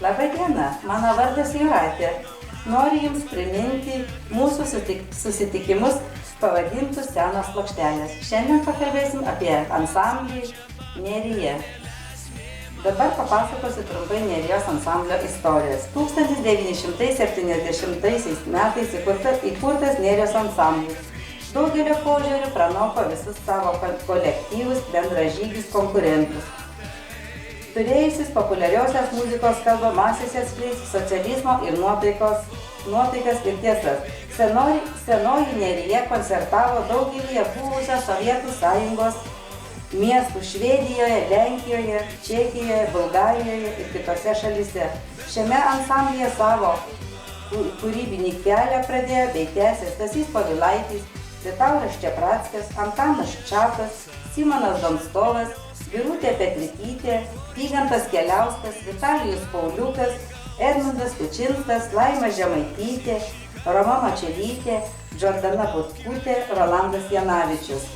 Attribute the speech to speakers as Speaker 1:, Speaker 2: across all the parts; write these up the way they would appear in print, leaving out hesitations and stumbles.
Speaker 1: Labą dieną, mano vardas Jūratė. Noriu Jums priminti mūsų susitikimus pavadintus Senos plokštelės. Šiandien pakalbėsim apie ansamblį Nerija. Dabar papasakosiu trumpai Nerijos ansamblio istorijas. 1970 metais įkurtas Nerijos ansamblis. Daugelio požiūrių pranoko visus savo kolektyvus, bendražygius, konkurentus. Turėjusis populiariosios muzikos kalbą masėse atskleisti socializmo ir nuotaikas ir tiesas. Senoji Nerija koncertavo daugelyje buvusios Sovietų Sąjungos miestų Švedijoje, Lenkijoje, Čekijoje, Bulgarijoje ir kitose šalyse. Šiame ansamblyje savo kūrybinį kelią pradėjo bei tęsė Stasys Povilaitis, Liutauras Čeprackas, Antanas Čapas, Simonas Domstovas, Birutė Petrikytė, Vygantas Keliauskas, Vitalijus Pauliukas, Edmundas Kučinskas, Laima Žemaitytė, Roma Mačelytė, Džordana Butkutė, Rolandas Janavičius.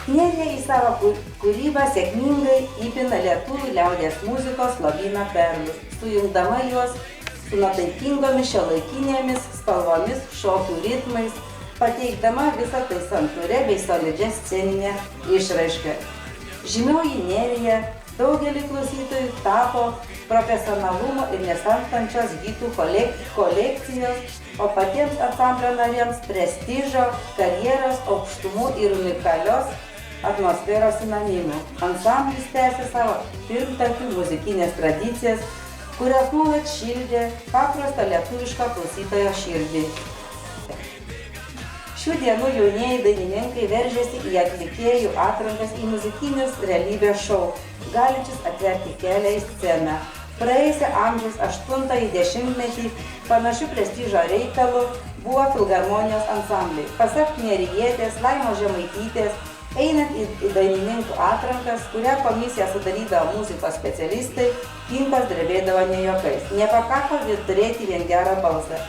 Speaker 1: Nerija į savo kūrybą sėkmingai įpina lietuvių liaudies muzikos lobyną perlus, sujungdama juos su nuotaikingomis šiuolaikinėmis spalvomis, šokių ritmais, pateikdama visą tai santūrę bei solidžią sceninę išraišką. Žymioji Nerija daugelį klausytojų tapo profesionalumo ir nesenstančios hitų kolekcijos, o patiems ansamblio nariams prestižo, karjeros, aukštumų ir unikalios atmosferos sinonimų. Ansamblis tęsė savo pirmtakių muzikinės tradicijas, kurios nuolat šildė paprastą lietuvišką klausytojo širdį. Šių dienų jaunieji dainininkai veržėsi į atlikėjų atrankas į muzikinius realybės šou, galinčius atverti kelią į sceną. Praėjusio amžiaus 8-ąjį dešimtmetį panašių prestižo reikalų buvo filharmonijos ansambliai. Pasak nerijietės Laimos Žemaitytės, einant į dainininkų atrankas, kurią komisiją sudarydavo muzikos specialistai, kinkos drebėdavo ne juokais. Nepakako turėti vien gerą balsą.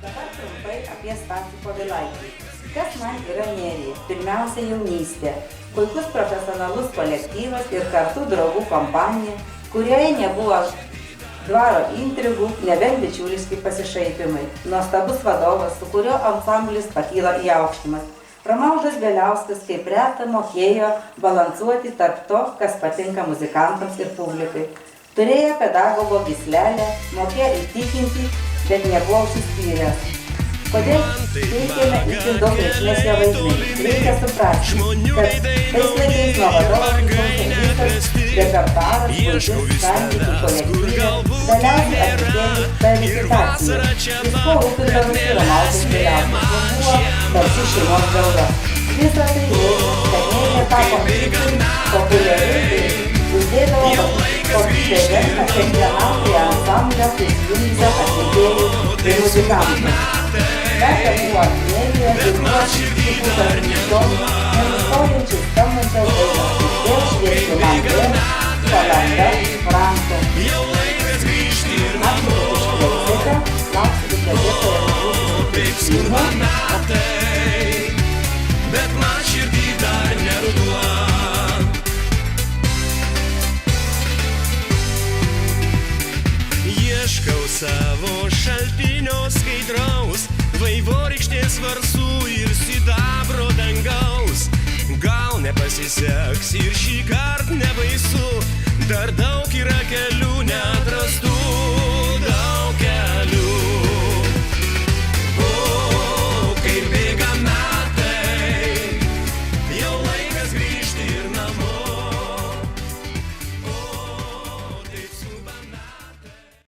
Speaker 1: Dabar trumpai apie Stasį Povilaitį. Kas man yra Nerija? Pirmiausia, jaunystė, puikus profesionalus kolektyvas ir kartu draugų kompanija, kurioje nebuvo dvaro intrigų, nebent bičiuliški pasišaipimai. Nuostabus vadovas, su kurio ansamblis pakyla į aukštumas. Romualdas Bieliauskas kaip reta mokėjo balansuoti tarp to, kas patinka muzikantams ir publikai. Turėjo pedagogo gyslelę, mokėjo įtikinti, bet nebuvo užsispyręs. Kodėl teikėme itin daug reikšmės jo vaidmenį? Reikia suprasti, kad tais laikais nuo vadovo priklausė visas repertuaras, puikus, santykių, kolektyvė, galiausiai atlikėjų kvalifikacija. Jis buvo rūpindavosi Romualdas Bieliauskas, buvo tarsi šeimos galva. Visa tai lėmė, kad Nerija tapo itin populiari ir uždėdavo koncertą kiekvienam prie ansamblio prisijungusiam atlikėjų ir muzikantų. Verta buvo Nerija ir buvo sukurtas ryšom, nenustojančiai skambančios dainos Vėl šviesi man vėl, Palanga, Franko. Ačiū, kad išklausėte, lauksiu bibliotekoje mūsų susitikimo. Bet man širdį dar neruduo.
Speaker 2: Ieškau savo šaltinio skaidraus, vaivorykštės varsų ir sidabro dangaus. Gal nepasiseks ir šį kartą